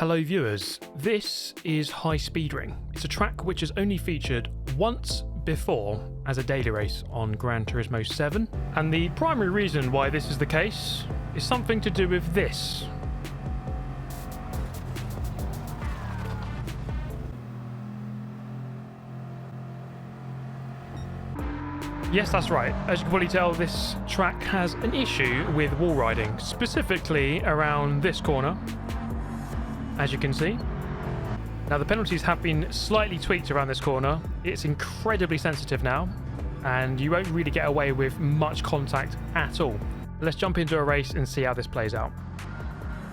Hello viewers, this is High Speed Ring. It's a track which has only featured once before as a daily race on Gran Turismo 7, and the primary reason why this is the case is something to do with this. Yes, that's right. As you can probably tell, this track has an issue with wall riding, specifically around this corner, as you can see. Now the penalties have been slightly tweaked around this corner. It's incredibly sensitive now, and you won't really get away with much contact at all. Let's jump into a race and see how this plays out.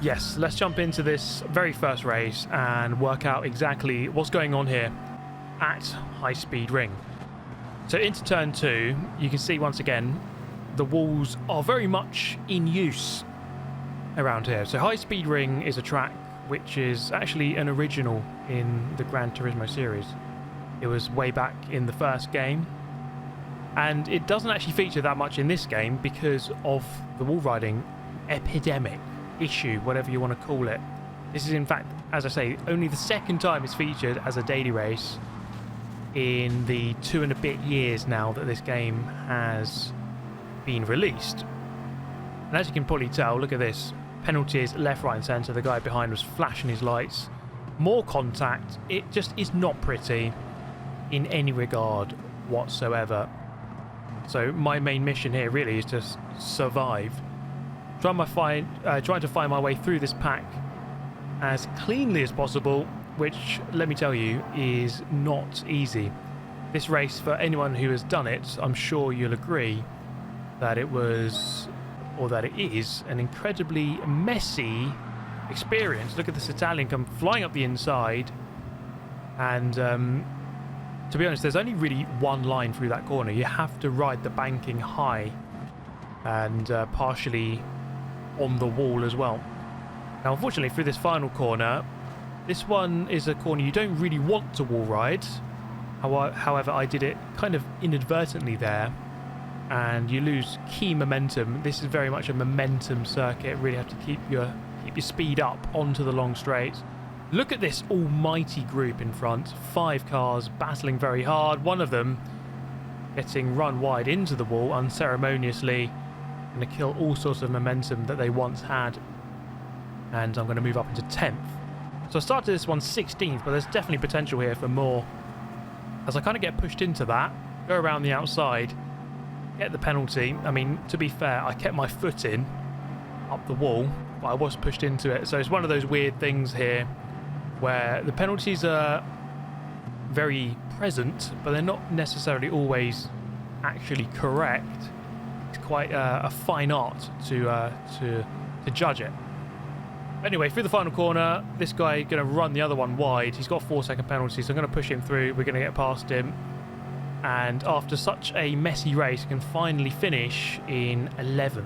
Yes, let's jump into this very first race and work out exactly what's going on here at High Speed Ring. So into turn 2, you can see once again the walls are very much in use around here. So High Speed Ring is a track which is actually an original in the Gran Turismo series. It was way back in the first game, and it doesn't actually feature that much in this game because of the wall riding epidemic issue, whatever you want to call it. This is in fact, as I say, only the second time it's featured as a daily race in the 2 and a bit years now that this game has been released. And as you can probably tell, look at this. Penalties left, right and centre. The guy behind was flashing his lights. More contact. It just is not pretty in any regard whatsoever. So my main mission here really is to survive. Trying to find my way through this pack as cleanly as possible, which, let me tell you, is not easy. This race, for anyone who has done it, I'm sure you'll agree that it was, or that it is, an incredibly messy experience. Look at this Italian come flying up the inside, and to be honest, there's only really one line through that corner. You have to ride the banking high and partially on the wall as well. Now unfortunately, through this final corner, this one is a corner you don't really want to wall ride. However, I did it kind of inadvertently there, and you lose key momentum. This is very much a momentum circuit. Really have to keep your speed up onto the long straight. Look at this almighty group in front. 5 cars battling very hard. One of them getting run wide into the wall unceremoniously, going to kill all sorts of momentum that they once had. And I'm going to move up into 10th. So I started this one 16th, but there's definitely potential here for more. As I kind of get pushed into that, go around the outside, get the penalty. I mean, to be fair, I kept my foot in up the wall, but I was pushed into it. So it's one of those weird things here where the penalties are very present, but they're not necessarily always actually correct. It's quite a fine art to judge it. Anyway, through the final corner, this guy going to run the other one wide. He's got 4-second penalty, so I'm going to push him through. We're going to get past him. And after such a messy race, can finally finish in 11th.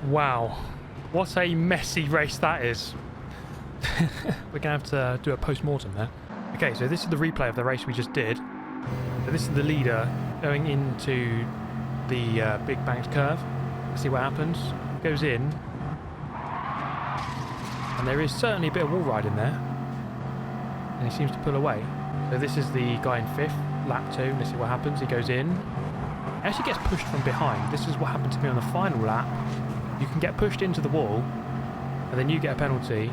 Wow, what a messy race that is. We're going to have to do a post-mortem there. Okay, so this is the replay of the race we just did. So this is the leader going into the big banked curve. Let's see what happens. Goes in. And there is certainly a bit of wall riding there. And he seems to pull away. So this is the guy in 5th, lap 2. Let's see what happens. He goes in. He actually gets pushed from behind. This is what happened to me on the final lap. You can get pushed into the wall, and then you get a penalty,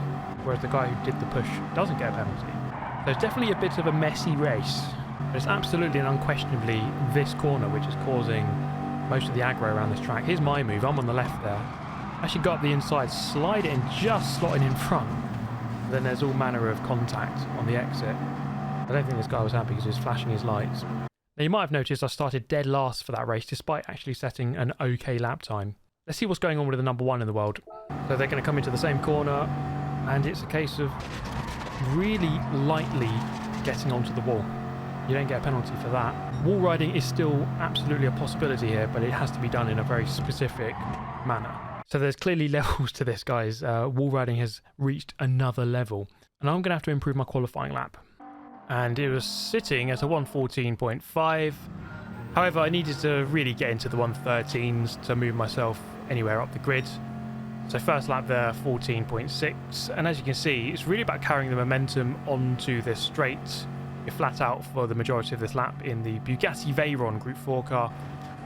whereas the guy who did the push doesn't get a penalty. So it's definitely a bit of a messy race. But it's absolutely and unquestionably this corner which is causing most of the aggro around this track. Here's my move. I'm on the left there. Actually got up the inside, slide it and just slot it in front. Then there's all manner of contact on the exit. I don't think this guy was happy because he was flashing his lights. Now you might have noticed I started dead last for that race despite actually setting an okay lap time. Let's see what's going on with the number 1 in the world. So they're going to come into the same corner, and it's a case of really lightly getting onto the wall. You don't get a penalty for that. Wall riding is still absolutely a possibility here, but it has to be done in a very specific manner. So there's clearly levels to this, guys. Wall riding has reached another level, and I'm going to have to improve my qualifying lap. And it was sitting at a 114.5. However, I needed to really get into the 113s to move myself anywhere up the grid. So first lap there, 14.6, and as you can see, it's really about carrying the momentum onto this straight. You're flat out for the majority of this lap in the Bugatti Veyron Group 4 car.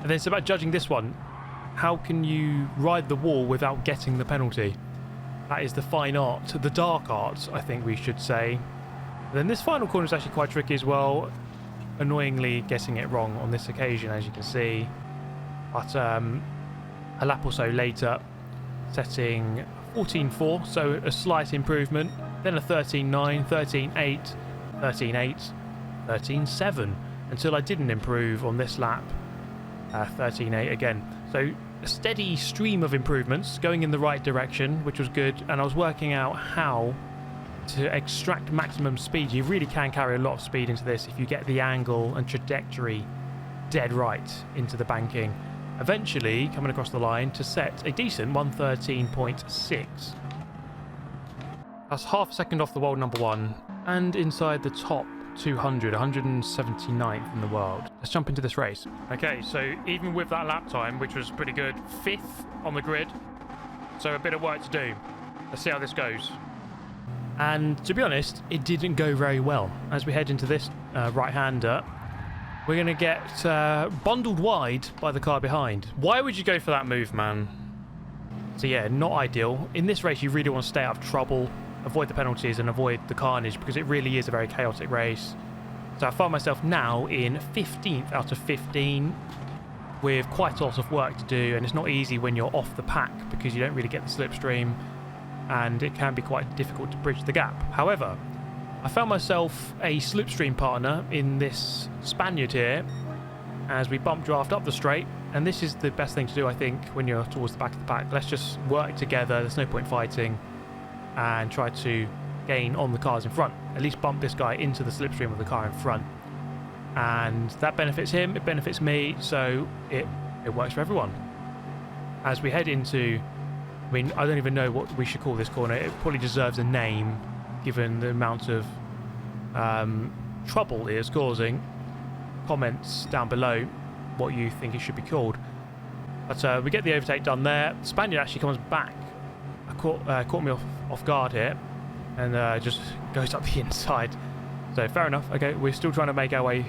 And then it's about judging this one. How can you ride the wall without getting the penalty? That is the fine art, the dark art, I think we should say. And then this final corner is actually quite tricky as well. Annoyingly getting it wrong on this occasion, as you can see. But a lap or so later, setting 14.4, so a slight improvement. Then a 13.9, 13.8, 13.8, 13.7, until I didn't improve on this lap. 13.8 again. So a steady stream of improvements going in the right direction, which was good. And I was working out how to extract maximum speed. You really can carry a lot of speed into this if you get the angle and trajectory dead right into the banking. Eventually coming across the line to set a decent 113.6. That's half a second off the world number one and inside the top 200, 179th in the world. Let's jump into this race. Okay, so even with that lap time, which was pretty good, 5th on the grid, so a bit of work to do. Let's see how this goes. And to be honest, it didn't go very well. As we head into this right-hander, we're going to get bundled wide by the car behind. Why would you go for that move, man? So yeah, not ideal. In this race, you really want to stay out of trouble, avoid the penalties and avoid the carnage, because it really is a very chaotic race. So I find myself now in 15th out of 15 with quite a lot of work to do, and it's not easy when you're off the pack because you don't really get the slipstream and it can be quite difficult to bridge the gap. However, I found myself a slipstream partner in this Spaniard here as we bump draft up the straight, and this is the best thing to do, I think, when you're towards the back of the pack. Let's just work together, there's no point fighting, and try to gain on the cars in front. At least bump this guy into the slipstream of the car in front. And that benefits him, it benefits me, so it works for everyone. As we head into, I mean, I don't even know what we should call this corner. It probably deserves a name, given the amount of trouble it is causing. Comments down below what you think it should be called. But we get the overtake done there. Spaniard actually comes back. Caught me off guard here, and just goes up the inside. So fair enough. Okay, we're still trying to make our way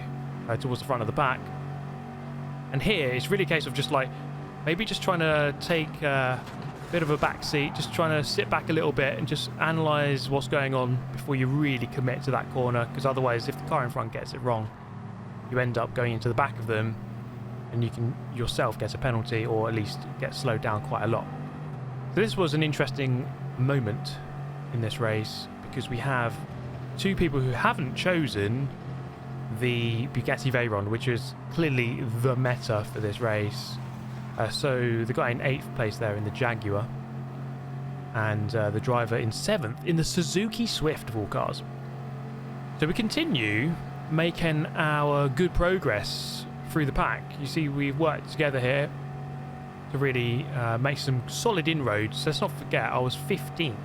towards the front of the pack. And here it's really a case of just like maybe just trying to take a bit of a back seat, just trying to sit back a little bit and just analyse what's going on before you really commit to that corner, because otherwise if the car in front gets it wrong, you end up going into the back of them and you can yourself get a penalty or at least get slowed down quite a lot. So this was an interesting moment in this race because we have two people who haven't chosen the Bugatti Veyron, which is clearly the meta for this race. So the guy in 8th place there in the Jaguar, and the driver in 7th in the Suzuki Swift of all cars. So we continue making our good progress through the pack. You see, we've worked together here to really make some solid inroads. Let's not forget I was 15th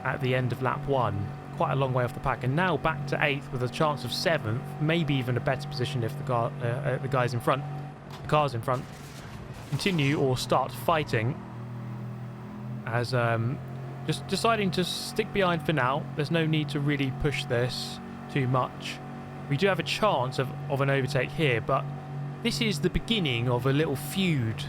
at the end of lap 1, quite a long way off the pack, and now back to 8th with a chance of 7th, maybe even a better position if the guys in front, the cars in front, continue or start fighting. As just deciding to stick behind for now. There's no need to really push this too much. We do have a chance of an overtake here, but this is the beginning of a little feud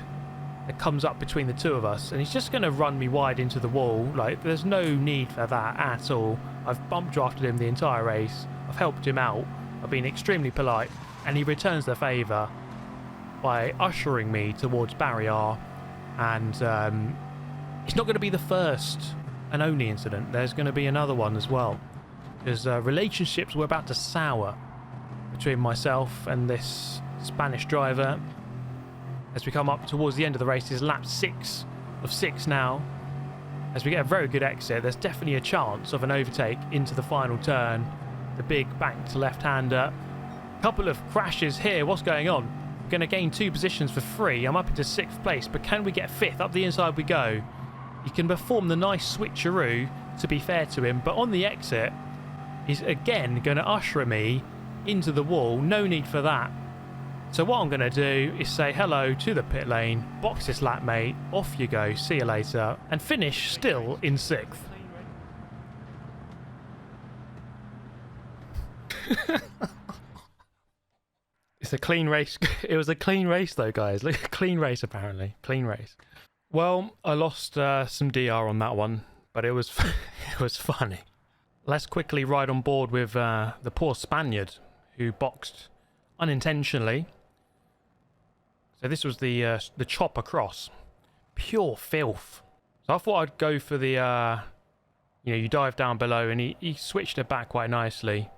that comes up between the two of us, and he's just going to run me wide into the wall. Like, there's no need for that at all. I've bump drafted him the entire race. I've helped him out. I've been extremely polite, and he returns the favour by ushering me towards barrier. And it's not going to be the first and only incident. There's going to be another one as well, because relationships were about to sour between myself and this Spanish driver as we come up towards the end of the race. Is lap 6 of 6 now. As we get a very good exit, there's definitely a chance of an overtake into the final turn. The big banked left-hander. Couple of crashes here. What's going on? We're going to gain 2 positions for free. I'm up into 6th place, but can we get 5th? Up the inside we go. He can perform the nice switcheroo, to be fair to him, but on the exit, he's again going to usher me into the wall. No need for that. So what I'm going to do is say hello to the pit lane, box this lap, mate, off you go, see you later, and finish still in 6th. It's a clean race. It was a clean race though, guys. Look, clean race apparently. Clean race. Well, I lost some DR on that one, but it was it was funny. Let's quickly ride on board with the poor Spaniard who boxed unintentionally. So this was the chop across. Pure filth. So I thought I'd go for the, you dive down below, and he switched it back quite nicely.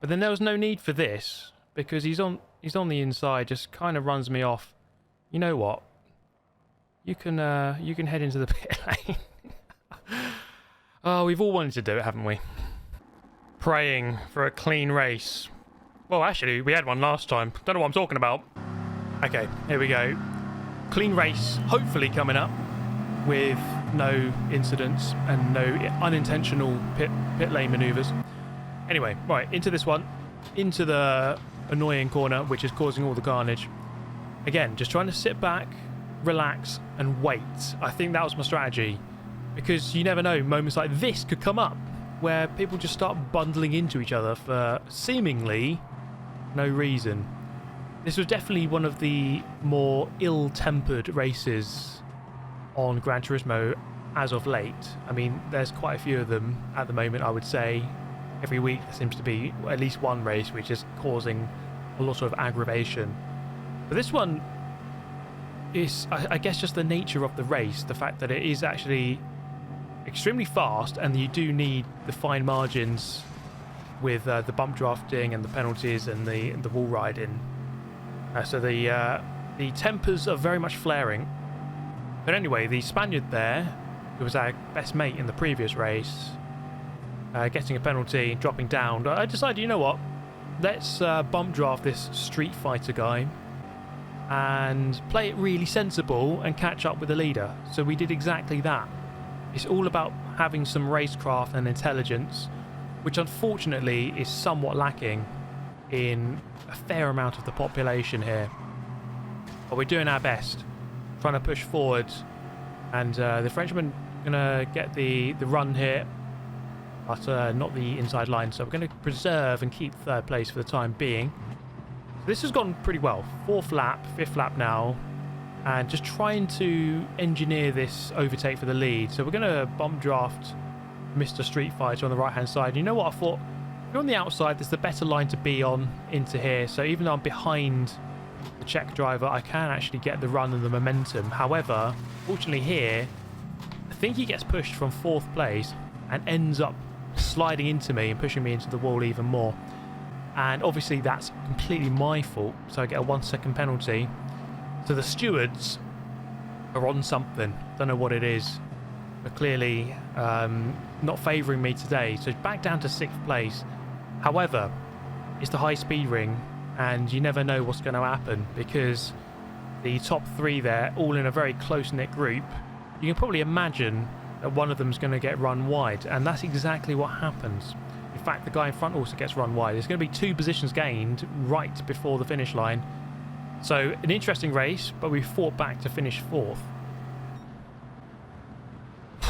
But then there was no need for this, because he's on the inside, just kind of runs me off. You know what? You can head into the pit lane. Oh, we've all wanted to do it, haven't we? Praying for a clean race. Well, actually, we had one last time. Don't know what I'm talking about. Okay, here we go. Clean race, hopefully coming up with no incidents and no unintentional pit lane maneuvers. Anyway, right, into this one. Into the annoying corner, which is causing all the carnage. Again, just trying to sit back, relax, and wait. I think that was my strategy. Because you never know, moments like this could come up where people just start bundling into each other for seemingly no reason. This was definitely one of the more ill-tempered races on Gran Turismo as of late. I mean, there's quite a few of them at the moment, I would say. Every week there seems to be at least one race which is causing a lot of aggravation. But this one is, I guess, just the nature of the race. The fact that it is actually extremely fast, and you do need the fine margins with the bump drafting and the penalties and the wall riding. So the tempers are very much flaring. But anyway, the Spaniard there, who was our best mate in the previous race, getting a penalty, dropping down. I decided, you know what? Let's bump draft this Street Fighter guy and play it really sensible and catch up with the leader. So we did exactly that. It's all about having some racecraft and intelligence, which unfortunately is somewhat lacking in a fair amount of the population here. But we're doing our best, trying to push forward, and the Frenchman gonna get the run here, but not the inside line. So we're going to preserve and keep 3rd place for the time being. So this has gone pretty well. 4th lap, 5th lap now, and just trying to engineer this overtake for the lead. So we're going to bump draft Mr. Street Fighter on the right hand side. You know what, I thought, if you're on the outside, there's the better line to be on into here. So even though I'm behind the Czech driver, I can actually get the run and the momentum. However, fortunately here, I think he gets pushed from 4th place and ends up sliding into me and pushing me into the wall even more. And obviously that's completely my fault, so I get a 1-second penalty. So the stewards are on something, don't know what it is, but clearly not favouring me today. So back down to 6th place. However, it's the high speed ring, and you never know what's going to happen, because the top 3 there, all in a very close-knit group, you can probably imagine that one of them is going to get run wide, and that's exactly what happens. In fact, the guy in front also gets run wide. There's going to be 2 positions gained right before the finish line. So an interesting race, but we fought back to finish 4th.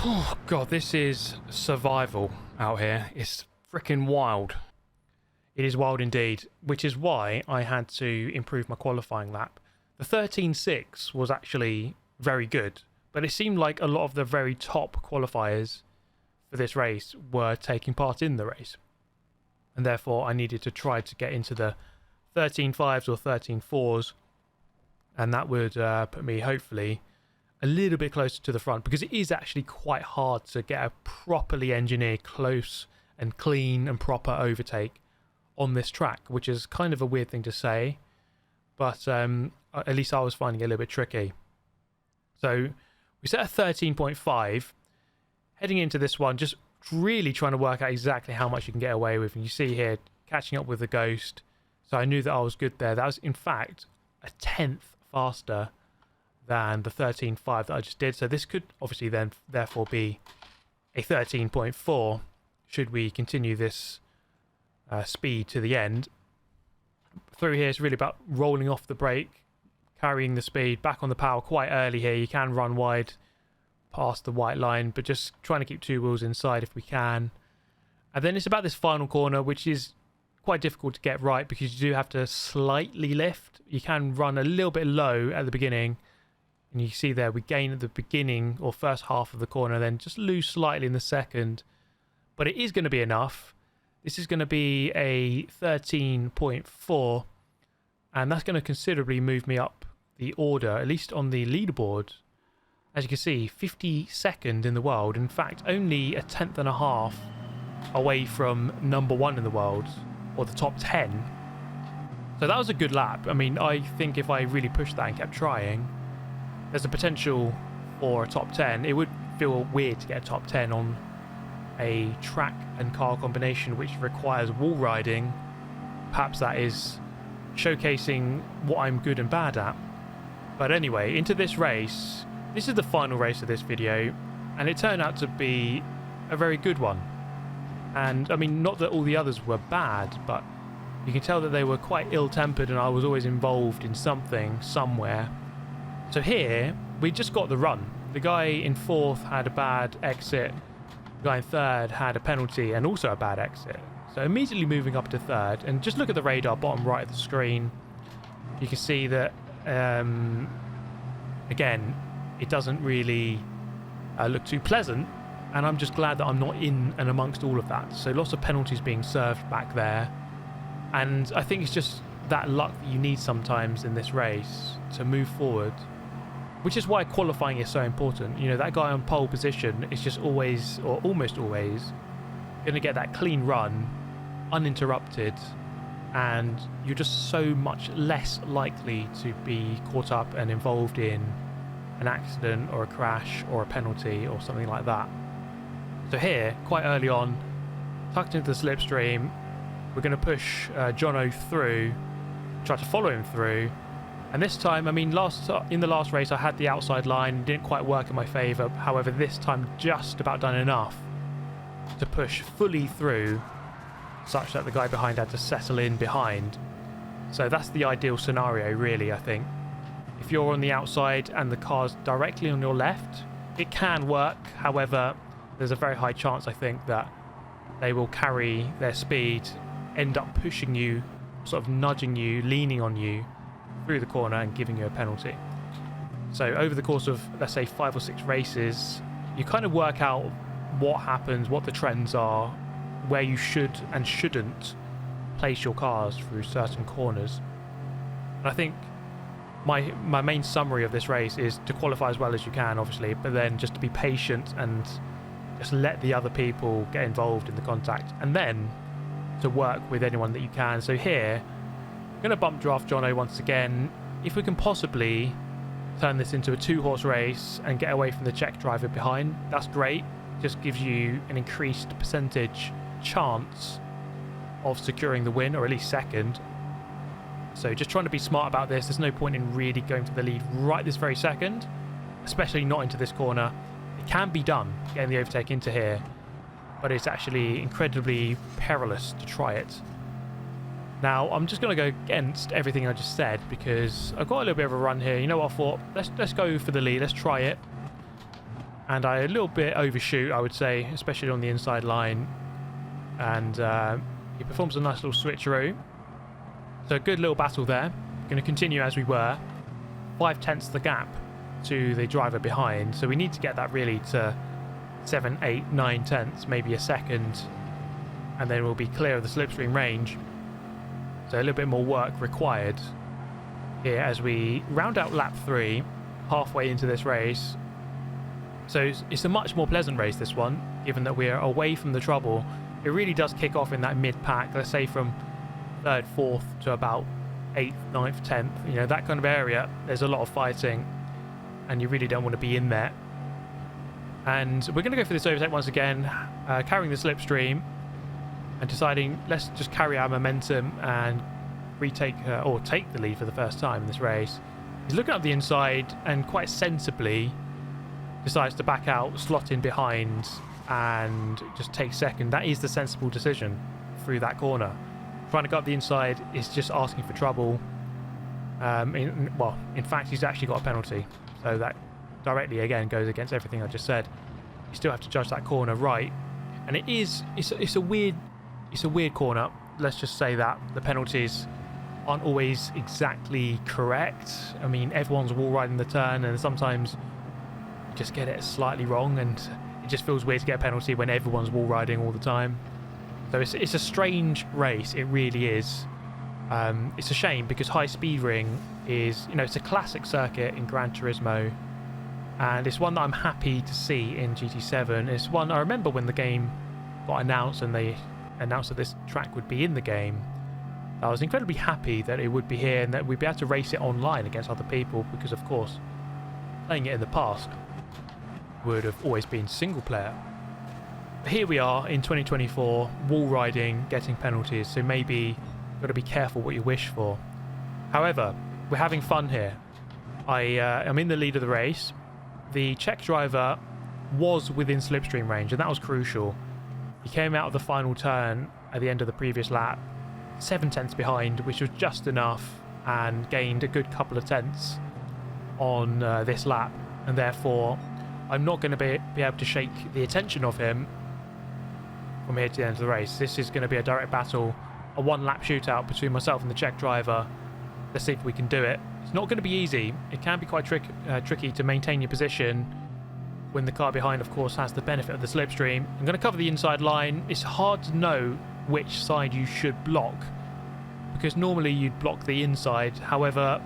Oh god, this is survival out here. It's freaking wild. It is wild indeed, which is why I had to improve my qualifying lap. The 13.6 was actually very good, but it seemed like a lot of the very top qualifiers for this race were taking part in the race. And therefore I needed to try to get into the 13.5s or 13.4s, and that would put me hopefully a little bit closer to the front, because it is actually quite hard to get a properly engineered, close and clean and proper overtake on this track, which is kind of a weird thing to say, but at least I was finding it a little bit tricky. So we set a 13.5 heading into this one, just really trying to work out exactly how much you can get away with. And you see here, catching up with the Ghost. So I knew that I was good there. That was, in fact, a 10th faster than the 13.5 that I just did. So this could obviously then therefore be a 13.4 should we continue this speed to the end. through here is really about rolling off the brake, carrying the speed, back on the power quite early here. You can run wide past the white line, but just trying to keep two wheels inside if we can. And then it's about this final corner, which is quite difficult to get right because you do have to slightly lift. You can run a little bit low at the beginning, and you see there we gain at the beginning or first half of the corner, then just lose slightly in the second, but it is going to be enough. This is going to be a 13.4, and that's going to considerably move me up the order, at least on the leaderboard. As you can see, 52nd in the world, in fact only a tenth and a half away from number 1 in the world, or the top 10. So that was a good lap. I mean, I think if I really pushed that and kept trying, there's a potential for a top 10. It would feel weird to get a top 10 on a track and car combination which requires wall riding. Perhaps that is showcasing what I'm good and bad at. But anyway, into this race. This is the final race of this video, and it turned out to be a very good one. And I mean, not that all the others were bad, but you can tell that they were quite ill-tempered, and I was always involved in something, somewhere. So here, we just got the run. The guy in 4th had a bad exit. The guy in 3rd had a penalty and also a bad exit. So immediately moving up to 3rd, and just look at the radar bottom right of the screen. You can see that, again, it doesn't really look too pleasant. And I'm just glad that I'm not in and amongst all of that. So lots of penalties being served back there. And I think it's just that luck that you need sometimes in this race to move forward. Which is why qualifying is so important. You know, that guy on pole position is just always, or almost always, going to get that clean run, uninterrupted. And you're just so much less likely to be caught up and involved in an accident or a crash or a penalty or something like that. So here, quite early on, tucked into the slipstream, we're going to push Jono through, try to follow him through. And this time, I mean, in the last race I had the outside line, didn't quite work in my favour. However, this time just about done enough to push fully through, such that the guy behind had to settle in behind. So that's the ideal scenario, really, I think. If you're on the outside and the car's directly on your left, it can work. However, there's a very high chance, I think, that they will carry their speed, end up pushing you, sort of nudging you, leaning on you through the corner and giving you a penalty. So over the course of, let's say, 5 or 6 races, you kind of work out what happens, what the trends are, where you should and shouldn't place your cars through certain corners. And I think my main summary of this race is to qualify as well as you can, obviously, but then just to be patient and just let the other people get involved in the contact, and then to work with anyone that you can. So here, I'm going to bump draft Jono once again. If we can possibly turn this into a 2-horse race and get away from the Czech driver behind, that's great. Just gives you an increased percentage chance of securing the win, or at least second. So just trying to be smart about this. There's no point in really going for the lead right this very second, especially not into this corner. It can be done, getting the overtake into here, but it's actually incredibly perilous to try it. Now, I'm just going to go against everything I just said because I've got a little bit of a run here. You know what I thought? Let's go for the lead. Let's try it. And I a little bit overshoot, I would say, especially on the inside line. And he performs a nice little switcheroo. So a good little battle there. Going to continue as we were. 5/10 the gap to the driver behind. So we need to get that really to 7, 8, 9 tenths, maybe a second. And then we'll be clear of the slipstream range. So a little bit more work required here as we round out lap 3, halfway into this race. So it's a much more pleasant race, this one, given that we're away from the trouble. It really does kick off in that mid-pack, let's say from 3rd, 4th to about 8th, 9th, 10th. You know, that kind of area, there's a lot of fighting, and you really don't want to be in there. And we're going to go for this overtake once again, carrying the slipstream, and deciding let's just carry our momentum and retake or take the lead for the first time in this race. He's looking up the inside and quite sensibly decides to back out, slot in behind, and just take second. That is the sensible decision through that corner. trying to go up the inside is just asking for trouble. In fact, he's actually got a penalty, so that directly again goes against everything I just said. You still have to judge that corner right, and it's a weird corner. Let's just say that the penalties aren't always exactly correct. I mean, everyone's wall riding the turn, and sometimes you just get it slightly wrong, and it just feels weird to get a penalty when everyone's wall riding all the time. So it's a strange race, it really is. It's a shame because High Speed Ring is, it's a classic circuit in Gran Turismo, and it's one that I'm happy to see in GT7. It's one I remember when the game got announced and they announced that this track would be in the game. I was incredibly happy that it would be here and that we'd be able to race it online against other people, because of course playing it in the past would have always been single player. But here we are in 2024, wall riding, getting penalties, so maybe you've got to be careful what you wish for. However, we're having fun here. I'm in the lead of the race. The Czech driver was within slipstream range, and that was crucial. He came out of the final turn at the end of the previous lap 7 tenths behind, which was just enough, and gained a good couple of tenths on this lap, and therefore I'm not going to be able to shake the attention of him from here to the end of the race. This is going to be a direct battle, a one-lap shootout between myself and the Czech driver. Let's see if we can do it. It's not going to be easy. It can be quite tricky to maintain your position when the car behind, of course, has the benefit of the slipstream. I'm going to cover the inside line. It's hard to know which side you should block, because normally you'd block the inside. However,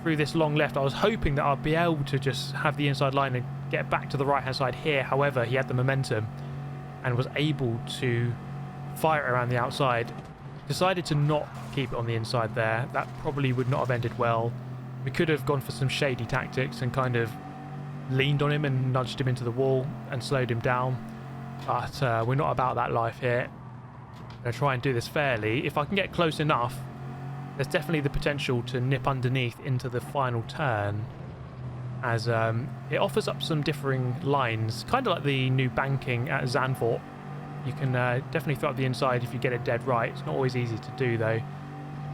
through this long left, I was hoping that I'd be able to just have the inside line and get back to the right-hand side here. However, he had the momentum and was able to fire it around the outside. Decided to not keep it on the inside there. That probably would not have ended well. We could have gone for some shady tactics and kind of leaned on him and nudged him into the wall and slowed him down. But we're not about that life here. I'm going to try and do this fairly. If I can get close enough, there's definitely the potential to nip underneath into the final turn, as it offers up some differing lines, kind of like the new banking at Zandvoort. You can definitely throw up the inside if you get it dead right. It's not always easy to do though.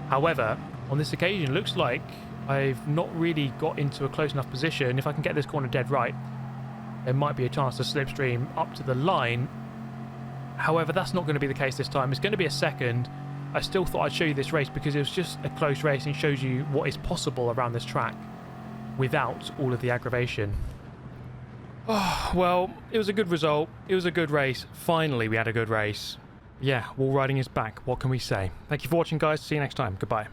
However, on this occasion, it looks like I've not really got into a close enough position. If I can get this corner dead right, there might be a chance to slipstream up to the line. However, that's not going to be the case this time. It's going to be a second. I still thought I'd show you this race because it was just a close race and shows you what is possible around this track without all of the aggravation. Oh, well, it was a good result. It was a good race. Finally, we had a good race. Yeah, wall riding is back. What can we say? Thank you for watching, guys. See you next time. Goodbye.